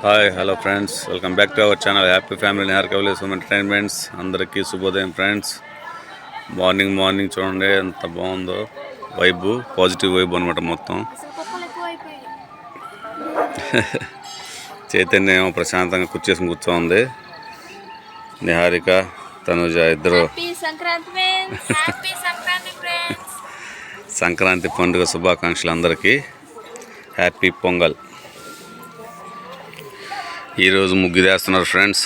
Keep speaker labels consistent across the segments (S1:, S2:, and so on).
S1: Hi hello friends, welcome back to our channel happy family Nihar Kavales entertainments. అందరికీ శుభోదయం friends. Morning చూడండి ఎంత బాగుందో వైబ్, పాజిటివ్ వైబ్ అనమాట మొత్తం. చైతన్య ఏమో ప్రశాంతంగా కూర్చోంది. నిహారిక, తనుజ ఇద్దరు సంక్రాంతి పండుగ శుభాకాంక్షలు అందరికీ. హ్యాపీ పొంగల్. ఈరోజు ముగ్గు వేస్తున్నారు ఫ్రెండ్స్.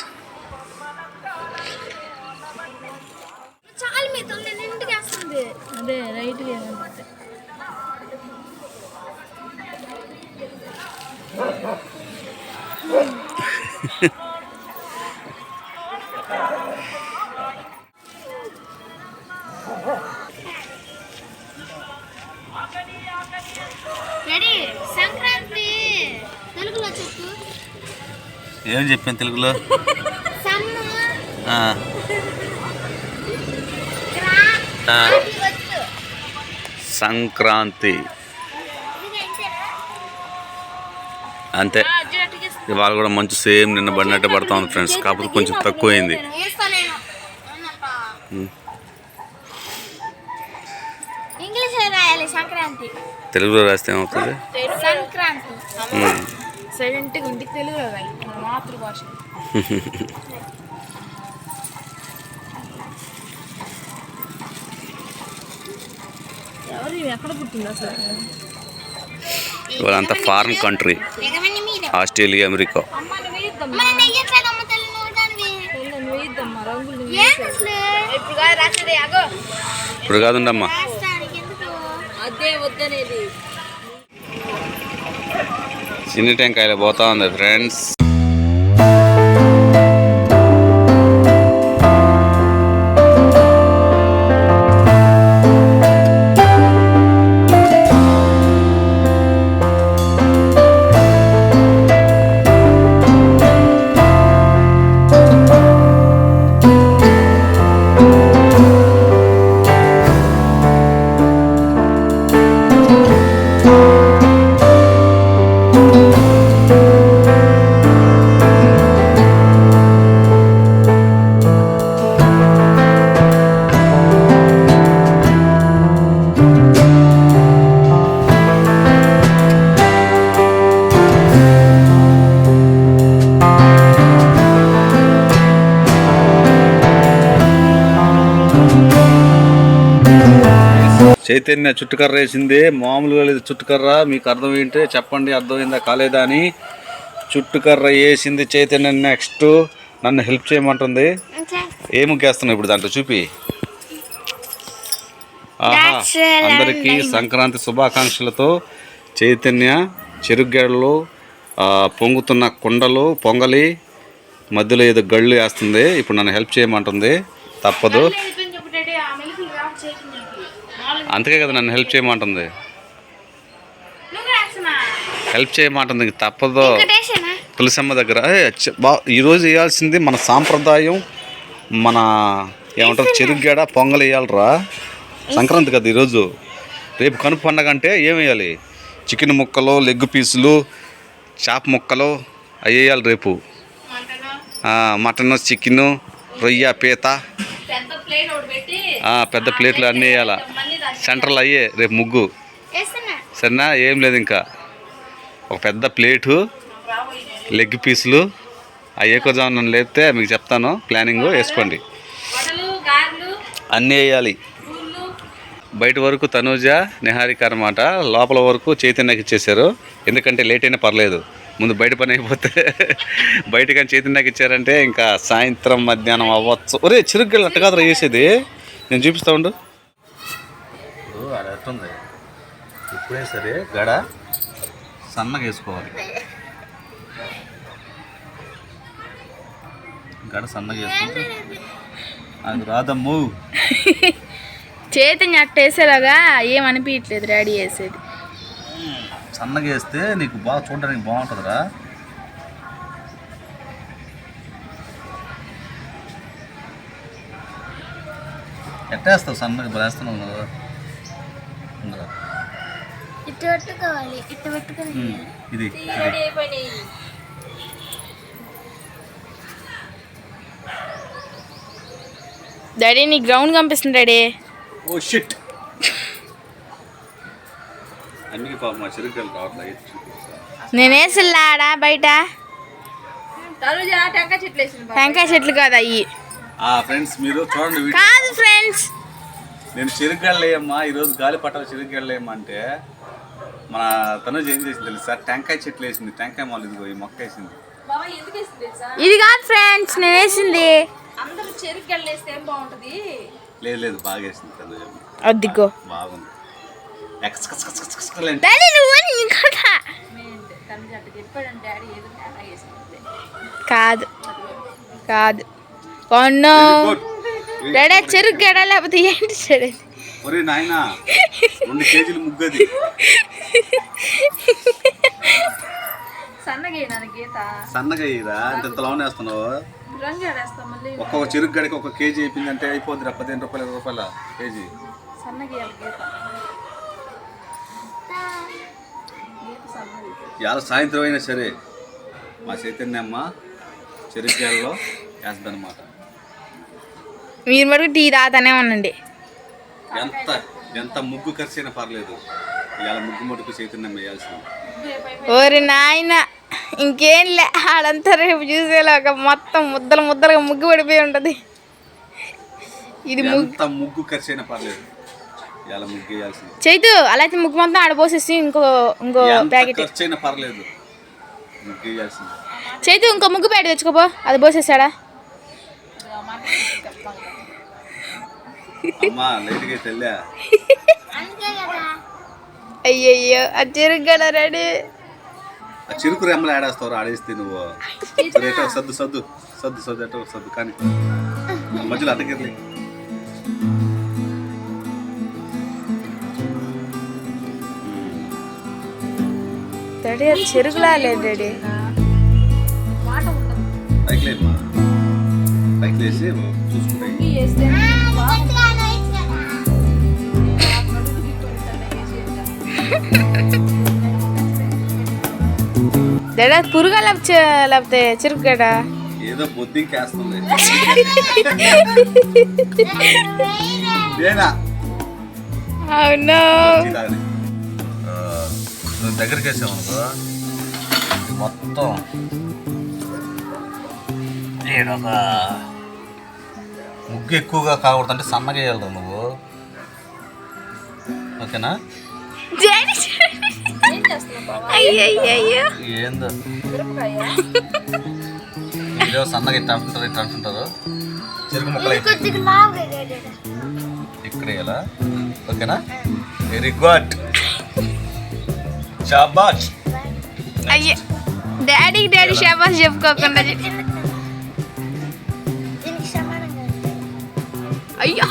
S1: ఏం చెప్పాను తెలుగులో? సంక్రాంతి అంతే. ఇవాళ కూడా మంచి సేమ్ నిన్న పడినట్టే పడతా ఉంది ఫ్రెండ్స్, కాకపోతే కొంచెం తక్కువైంది. తెలుగులో రాస్తే ఏమవుతుంది? వాళ్ళంతా ఫారిన్ కంట్రీ, ఆస్ట్రేలియా, అమెరికా. ఇప్పుడు కాదుండమ్మా, చిన్ని టెంకాయలు పోతా ఉంది ఫ్రెండ్స్. చైతన్య చుట్టుకర్ర వేసింది, మామూలుగా లేదు చుట్టుకర్ర. మీకు అర్థం ఏంటి చెప్పండి, అర్థమైందా కాలేదా అని. చుట్టుకర్ర వేసింది చైతన్య. నెక్స్ట్ నన్ను హెల్ప్ చేయమంటుంది. ఏ ముగ్గేస్తున్నావు ఇప్పుడు దాంట్లో చూపి. ఆహా, అందరికీ సంక్రాంతి శుభాకాంక్షలతో చైతన్య చెరుగడ్డలు, పొంగుతున్న కుండలు పొంగలి మధ్యలో ఏదో గళ్ళు వేస్తుంది. ఇప్పుడు నన్ను హెల్ప్ చేయమంటుంది, తప్పదు. అందుకే కదా నన్ను హెల్ప్ చేయమంటుంది, తప్పదు. తులసమ్మ దగ్గర ఈరోజు వేయాల్సింది మన సాంప్రదాయం, మన ఏమంటారు చెరుగడ పొంగల్ వేయాలరా. సంక్రాంతి కదా ఈరోజు. రేపు కనుపు పండగ అంటే ఏం వేయాలి? చికెన్ ముక్కలు, లెగ్ పీసులు, చేప ముక్కలు అవి వేయాలి రేపు. మటన్, చికెను, రొయ్య, పీత, పెద్ద ప్లేట్లు అన్నీ వేయాలా. సెంటర్లు అయ్యే రేపు ముగ్గు. సరేనా? ఏం లేదు, ఇంకా ఒక పెద్ద ప్లేటు, లెగ్ పీసులు అవి ఎక్కువ నన్ను లేపితే మీకు చెప్తాను. ప్లానింగ్ వేసుకోండి, అన్నీ వేయాలి. బయట వరకు తనూజ, నిహారిక అన్నమాట. లోపల వరకు చైతన్యకి ఇచ్చేసారు. ఎందుకంటే లేట్ అయినా పర్లేదు, ముందు బయట పని అయిపోతే బయట కానీ చైతన్యకి ఇచ్చారంటే ఇంకా సాయంత్రం మధ్యాహ్నం అవ్వచ్చు. ఒరే చిరుగ్గలు అట్ట కాదురా వేసేది, నేను చూపిస్తా ఉండు. అది అట్టుంది. ఇప్పుడే సరే గడ సన్నగా వేసుకోవాలి. గడ సన్నగా వేసుకుంటే అది రాదమ్ము.
S2: చైతన్య అట్ట వేసేలాగా ఏమనిపించట్లేదు రెడీ వేసేది.
S1: సన్నగా వేస్తే నీకు బాగా చూడడానికి బాగుంటుందిరా. ఎట్టేస్తావు సన్నగా బలేస్తున్నావు కదా.
S2: ఇటు పట్టుకోవాలి, ఇటు పట్టుకోవాలి.
S1: ఇది
S2: డాడీ నీ గ్రౌండ్ కనిపిస్తుంది డాడీ.
S1: Oh shit. అన్నికి పాపం మా చిరుకలు రావట్లేదు.
S2: నేను వేసిల్లాడా బయట టెంకాయ చెట్లు కాదు అయ్యి.
S1: ఫ్రెండ్స్ మీరు చూడండి
S2: కాదు ఫ్రెండ్స్,
S1: నేను చెరుకుగడలేయమ్మా ఈరోజు గాలి పట్టాలి చెరుకుగడలేయమ్మా అంటే మన తనుజ ఏం చేసింది తెలుసా? టెంకాయ చెట్లు వేసింది. టెంకాయ మొదలు ఇదిగో ఈ మొక్క వేసింది.
S2: ఇది కాదు ఫ్రెండ్స్ నేను వేసింది.
S1: లేదు లేదు బాగా వేసింది తనుజ.
S2: అదిగో
S1: బాగుంది.
S2: డాడీ నువ్వు ఇంకా కాదు కాదు కొన్ను డాడీ చెరుకు గడ లేకపోతే ఏంటి చెడు?
S1: ఒరే నాయనా 2 కేజీలు ముగ్గది. సన్నగా ఇరా ఇంత లోన్ వేస్తున్నావు. ఒక్కొక్క చెరుకు గడికి 1 కేజీ అయిపోయిందంటే అయిపోద్ది. 15 రూపాయలు 20 రూపాయల కేజీ. ఇవాళ సాయంత్రం అయినా సరే మా చైతన్యమ్మ చెరుకు గడలో వేస్తుందన్నమాట.
S2: మీరు మటుకు టీ తాగుతానే ఉండండి.
S1: ఎంత ఎంత ముగ్గు ఖర్చు అయినా పర్లేదు. ఇవాళ ముగ్గు మటుకు చైతన్యం వేయాల్సింది.
S2: ఓరి నాయన ఇంకేం లే, ఆడంతా రేపు చూసేలాగా మొత్తం ముద్దలు ముద్దలుగా ముగ్గు పడిపోయి ఉంటది. ఇది
S1: ఎంత ముగ్గు ఖర్చు అయినా పర్లేదు. ఇవాళ ముగ్గు వేయాల్సింది.
S2: చైతు అలా అయితే ముగ్గు మొత్తం ఆడపోసేసి ఇంకో ప్యాకెట్
S1: ఖర్చు అయినా పర్లేదు ముగ్గు వేయాల్సింది.
S2: చైతు ఇంకో ముగ్గు ప్యాకెట్ తెచ్చుకోపో, అది పోసేసాడా?
S1: అమ్మా లేట్గా తెల్లా.
S2: అయ్యయ్యో ఆ చెరుకు గడ రెడీ.
S1: ఆ చెరుకు రెమ్మలు ఆడేస్తావు ఆడేస్తే నువ్వు. సద్దు సద్దు సద్దు సద్దు ఎటో సద్దు కానీ మధ్యలో అడ్డగిర్లే.
S2: డాడీ అది చెరుకులా లేదు డాడీ.
S1: పైకి లేమ్మా, పైకి లేసి చూసుకుంటే
S2: డాడీ పురుగా లేకపోతే చెరుకు గడ
S1: ఏదో బొద్దింకేస్తుంది.
S2: అవును
S1: నువ్వు దగ్గరికి వేసావు మొత్తం ఒక ముగ్గు ఎక్కువగా కాకూడదంటే సన్నగా వేయాలి నువ్వు. ఓకేనా? ఏందో ఇదో సన్నగా ఇట్లా అంటుంటారు చెరుకు ముక్కలు ఇక్కడ వేయాలా? ఓకేనా? వెరీ గుడ్ షాబాష్.
S2: అయ్యే డాడీ షాబాష్ చెప్పుకోకుండా అయ్యో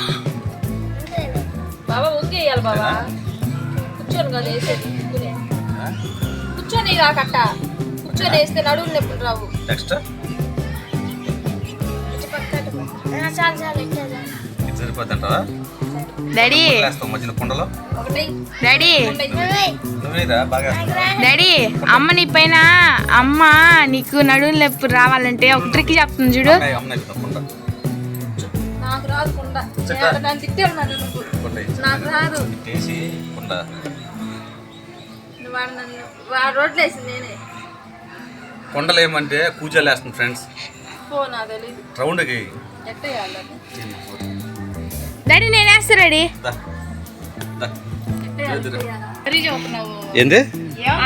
S3: బాబా ఊరికేయాలి బాబా. కూర్చొని కదా వేసేది కూర్చొని కట్ట కూర్చొని వేస్తే నడువులు నొప్పులు రావు.
S1: Next సరిపోతుంటావా
S2: daddy?
S1: మధ్యన కుండలో
S2: డాడీ
S1: నువ్వేరా బాగా
S2: డాడీ అమ్మ నీ పైన అమ్మ నీకు నడువులు నొప్పి రావాలంటే ఒక ట్రిక్ చెప్తుంది చూడు.
S3: నాకు రాదు కుండ. నన్ను తిట్టాడు నాకు రాదు. రోడ్లు వేసింది నేనే.
S1: కొండలు ఏమంటే కూజాలు వేస్తుంది ఫ్రెండ్స్.
S3: నాకు తెలీదు
S1: రౌండ్కి
S3: ఎట్ట వేయాలి
S2: డాడీ నేను వేస్తా డాడీ.
S1: ఏంది?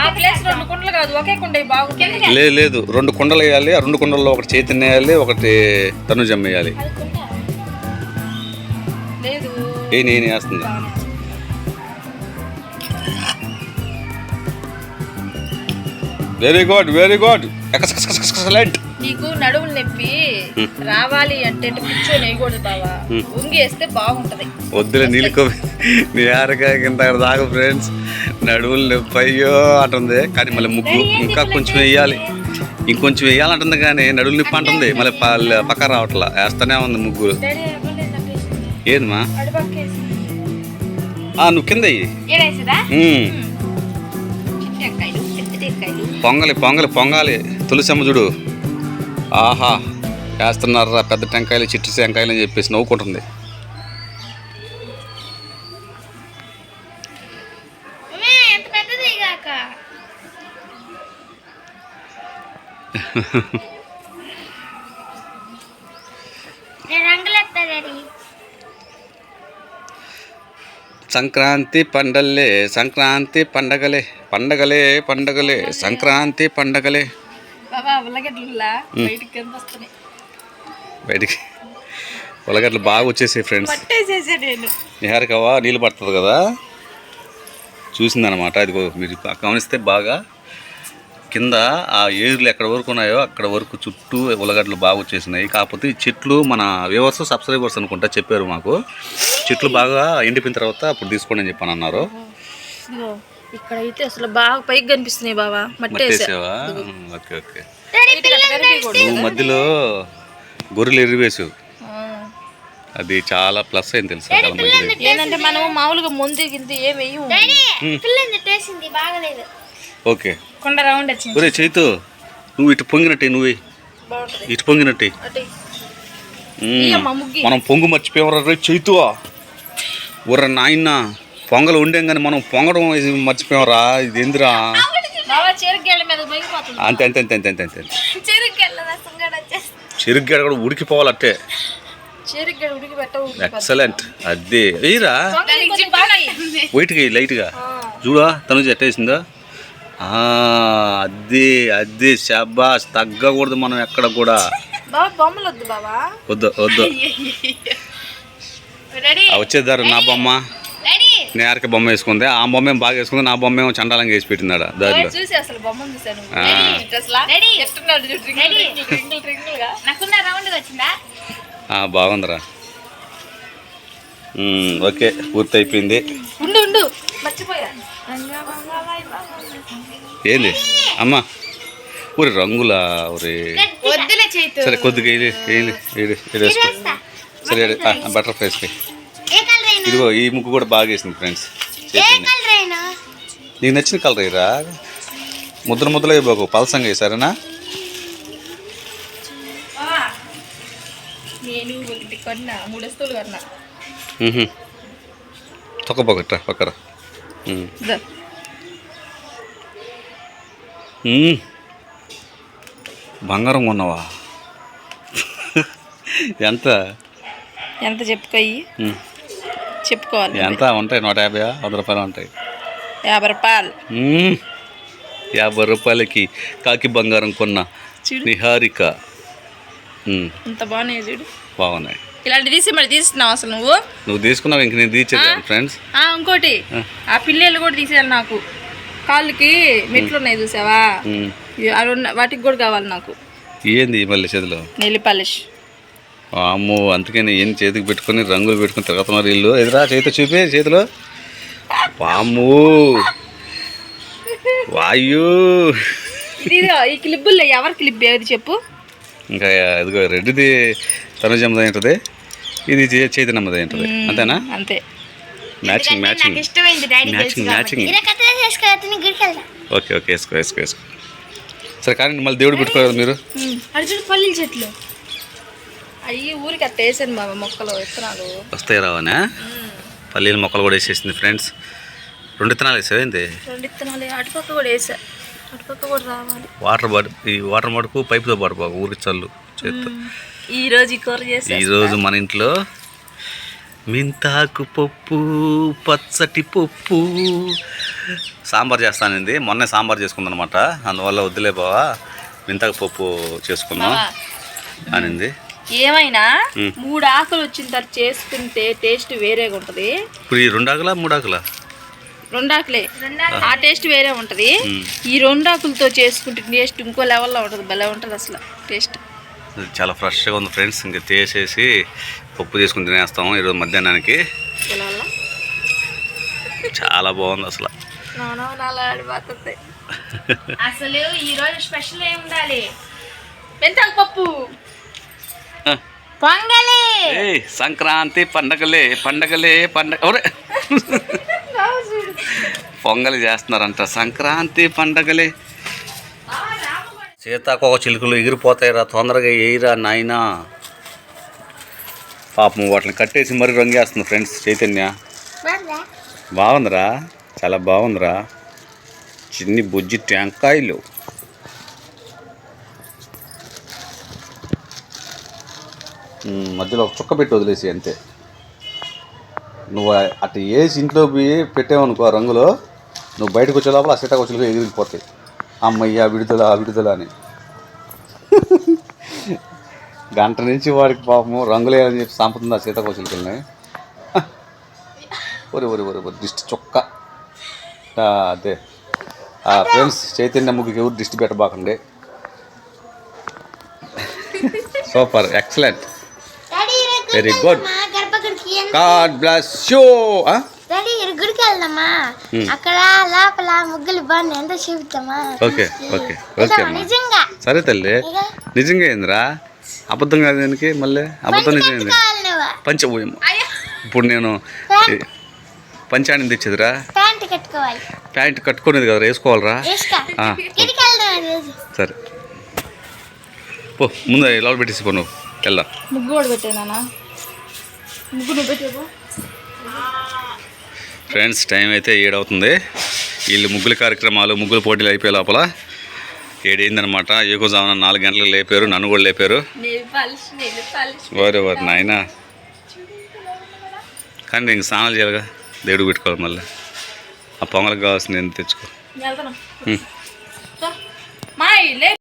S3: ఆ ప్లేస్ 2 కుండలు కాదు ఒకే కుండ బాగుంటుంది.
S1: లేదు లేదు 2 కుండలు వేయాలి. ఆ 2 కుండల్లో ఒకటి చైతన్య వేయాలి, ఒకటి తనుజమ్మ వేయాలి.
S3: లేదు
S1: నేను వేస్తుంది. Very good very good excellent.
S3: నీకు నడుములు నొప్పి రావాలి అంటే కూర్చొని వేయకూడదు బావా, ఉంగేస్తే బాగుంటది.
S1: వద్దులే నీళ్ళకో నీ ఆరకాయ కింద దాకా ఫ్రెండ్స్. నడువులు నొప్పి అయ్యో అంటుంది కానీ మళ్ళీ ముగ్గు ఇంకా కొంచెం వేయాలి, ఇంకొంచెం వేయాలంటుంది కానీ నడువులు నొప్పి అంటుంది. మళ్ళీ పక్క రావట్లా, వేస్తానే ఉంది ముగ్గు. ఏందమ్మా నువ్వు కింద పొంగలి పొంగలి పొంగాలి. తులసమ్మ చూడు, ఆహా వేస్తున్నారా పెద్ద టెంకాయలు చిట్టి టెంకాయలు అని చెప్పేసి నవ్వుకుంటుంది.
S2: ఎంత పెద్దది కాక రంగులేస్తాడు.
S1: సంక్రాంతి పండల్లే సంక్రాంతి పండగలే పండగలే పండగలే సంక్రాంతి పండగలే.
S3: బాబా ఉల్లగడ్డలా బయటికి కనిపిస్తున్నాయి.
S1: బయటికి ఉల్లగడ్డలు బాగా వచ్చేసాయి ఫ్రెండ్స్.
S3: పట్టేసేసా నేను.
S1: నిహారికవ్వ నీళ్ళు పడుతుంది కదా చూసిందనమాట. అది మీరు గమనిస్తే బాగా కింద ఆ ఏర్లు ఎక్కడ వరకు ఉన్నాయో అక్కడ వరకు చుట్టూ ఉల్లగడ్డలు బాగా వచ్చేసినాయి. కాకపోతే ఈ చెట్లు మన వ్యూవర్స్ సబ్స్క్రైబర్స్ అనుకుంటా చెప్పారు మాకు, చెట్లు బాగా ఎండిపోయిన తర్వాత అప్పుడు తీసుకోండి అని చెప్పని అన్నారు.
S3: ఇక్కడైతే అసలు బాగా పైకి కనిపిస్తున్నాయి బాబా.
S1: మట్టేసావా? Okay okay. నువ్వు మధ్యలో గొర్రెలు ఎరివేసావు, అది చాలా ప్లస్ అయింది తెలుసా. చాలా మంచిది.
S3: ఏంటంటే మనం మామూలుగా ముందు గింత ఏమి
S2: బాగలేదు.
S1: ఓకే
S3: కొండ రౌండ్ వచ్చింది.
S1: ఒరే చైతు నువ్వు ఇటు పొంగినట్టే, నువ్వే ఇటు పొంగినట్టే. మనం పొంగు మర్చిపోయాం రే చైతువా. ఉర్ర నాయన పొంగలు ఉండే కానీ మనం పొంగడం మర్చిపోయావరా. ఇది ఎందురా? అంతే అంతే అంతే అంతే అంతే అంతే. చెరుగ్గడ కూడా ఉడికిపోవాలట్టే. ఎక్సలెంట్. అదే వెయ్యరా వైట్గా లైట్గా చూడా తనుజ ఎట్టేసిందా. అదే అదే శాబాష్. తగ్గకూడదు మనం ఎక్కడ కూడా. వద్దు వద్దు వచ్చేదారు. నా బొమ్మ నేరక బొమ్మ వేసుకుంది, ఆ బొమ్మ ఏం బాగా వేసుకుంది, నా బొమ్మ ఏమో చండాలంగా వేసి పెట్టిందాడ దారిలో. బాగుందిరా. ఓకే పూర్తి అయిపోయింది. ఏంది అమ్మా ఊరి రంగులా ఊరి సరే కొద్దిగా వేసుకో. సరే బటర్ఫ్లైస్కి ఇదిగో ఈ ముగ్గు కూడా బాగా వేసింది ఫ్రెండ్స్. నీకు నచ్చిన కలర్ అయ్యరా. ముద్ర ముద్రలో బాగు పలసంగా వేసారనా. తొక్కబోగట్రా పక్కరా. బంగారం కొన్నావా? ఎంత
S3: ఎంత చెప్పుకోయి చెప్పుకోవాలి.
S1: ఎంత ఉంటాయి? 150 100 రూపాయలు ఉంటాయి.
S3: 50 రూపాయలు.
S1: 50 రూపాయలకి కాకి బంగారం కొన్న నిహారిక.
S3: ఇంత బాగున్నాయి చూడు.
S1: బాగున్నాయి.
S3: ఇలాంటి తీసి మరి తీస్తున్నావు అసలు
S1: నువ్వు తీసుకున్నావు. ఇంక నేను తీసేది ఫ్రెండ్స్.
S3: ఇంకోటి ఆ పిల్లలు కూడా తీసేయాలి నాకు. కాళ్ళకి మెట్లు ఉన్నాయి చూసావా, వాటికి కూడా కావాలి నాకు.
S1: ఏంది మళ్ళీ చేతిలో?
S3: Nail polish.
S1: అమ్మో అందుకని ఏం చేతికి పెట్టుకుని రంగులు పెట్టుకుని తిరుగుతున్నారు ఇల్లు. ఎదురా చేతితో చూపే చేతిలో. వాము వాయు.
S3: ఈ క్లిప్పుల్లో ఎవరి క్లిప్ ఏది చెప్పు?
S1: ఇంకా ఇదిగో రెడ్డిది తనుజమ్మది ఏంటది, ఇది చైతన్యమ్మది ఏంటది. అంతేనా?
S3: అంతే.
S1: Matching matching matching matching. Okay okay వేసుకో వేసుకో వేసుకో. సరే కానీ మళ్ళీ దేవుడు పెట్టుకోవాలి మీరు.
S3: అర్జున్ పల్లీల చెట్లు అయ్యి ఊరికి అట్ట వేసాను బాబా. మొక్కలు విత్తనాలు
S1: వస్తాయి రావనా? పల్లీల మొక్కలు కూడా వేసేసింది ఫ్రెండ్స్. 2 విత్తనాలు వేసావు ఏంటి?
S3: 2 విత్తనాలు అటుపక్క కూడా వేసా. అటుపక్క కూడా రావాలి.
S1: వాటర్ మడుపు పైపుతో పడిపో ఊరికి చల్లు చేత్తో.
S3: ఈరోజు ఈ కూర చేసి
S1: ఈరోజు మన ఇంట్లో మింతాకు పప్పు పచ్చటి పప్పు సాంబార్ చేస్తానండి. మొన్నే సాంబార్ చేసుకుంది అనమాట. అందువల్ల వద్దులే బావా మింతాకు పప్పు చేసుకుందాం అనింది.
S3: ఏమైనా 3 ఆకులు వచ్చిన తర్వాత చేసుకుంటే టేస్ట్ వేరేగా ఉంటుంది.
S1: ఇప్పుడు ఈ 2 ఆకులా 3 ఆకులా?
S3: 2 ఆకులే. ఆ టేస్ట్ వేరే ఉంటుంది. ఈ 2 ఆకులతో చేసుకుంటే టేస్ట్ ఇంకో లెవెల్లో ఉంటుంది. భలే ఉంటుంది అసలు టేస్ట్.
S1: చాలా ఫ్రెష్గా ఉంది ఫ్రెండ్స్. ఇంకా చేసేసి పప్పు చేసుకుని తినేస్తాము ఈరోజు మధ్యాహ్నానికి. చాలా బాగుంది అసలు.
S3: అసలు ఈరోజు స్పెషల్ ఏమి ఉండాలి? మెంతాకు పప్పు,
S2: పొంగలి.
S1: సంక్రాంతి పండగలే పండగలే పండగ. పొంగలి చేస్తున్నారంట. సంక్రాంతి పండగలే సీతాకోక చిలుకలు ఎగిరిపోతాయిరా, తొందరగా వేయరా నాయనా. పాపం వాటిని కట్టేసి మరీ రంగేస్తుంది ఫ్రెండ్స్ చైతన్య. బాగుందిరా, చాలా బాగుందిరా. చిన్ని బుజ్జి టెంకాయలు. మధ్యలో ఒక చుక్క పెట్టి వదిలేసి అంతే. నువ్వు అటు వేసి ఇంట్లో పోయి పెట్టావనుకో ఆ రంగులో, నువ్వు బయటకు వచ్చే లోపల ఆ సీతాకోక చిలుకలు ఎగిరిపోతాయి. అమ్మయ్య విడుదల అని. గంట నుంచి వాడికి పాపము రంగులేదని చెప్పి సంపుతుంది ఆ సీతాకోక చిలుకల్ని. ఒరి దిష్టి చొక్క. అదే ఫ్రెండ్స్, చైతన్య ముగ్గుకి ఎవరు దిష్టి పెట్టబాకండి. Super, excellent, very good, God bless you.
S2: గుడికి వెళ్దామా? అక్కడ లోపల ముగ్గులు బాగున్నాయి, ఎంత చూపిద్దామా?
S1: ఓకే నిజంగా సరే తల్లి. నిజంగా ఏందిరా, అబద్ధం కాదు దానికి. మళ్ళీ అబద్ధం నిజమైంది. పంచ ఇప్పుడు నేను పంచాణి తెచ్చేదిరా. ప్యాంట్ కట్టుకునేది కదరా, వేసుకోవాలరా. సరే పో, ముందు ఇలా పెట్టేసి పో, నువ్వు వెళ్దా.
S3: ముగ్గు కూడా పెట్టేనా? ముగ్గు నువ్వు పెట్టేపో.
S1: ఫ్రెండ్స్, టైం అయితే 7 అవుతుంది. వీళ్ళు ముగ్గుల కార్యక్రమాలు, ముగ్గుల పోటీలు అయిపోయే లోపల 7 అయిందనమాట. ఏకోజామున 4 గంటలకు లేపారు, నన్ను కూడా లేపారు. వారు నాయన. కానీ ఇంక స్నానాలు చేయాలిగా, దేవుడు పెట్టుకోవాలి. మళ్ళీ ఆ పొంగలకు కావాల్సింది తెచ్చుకో.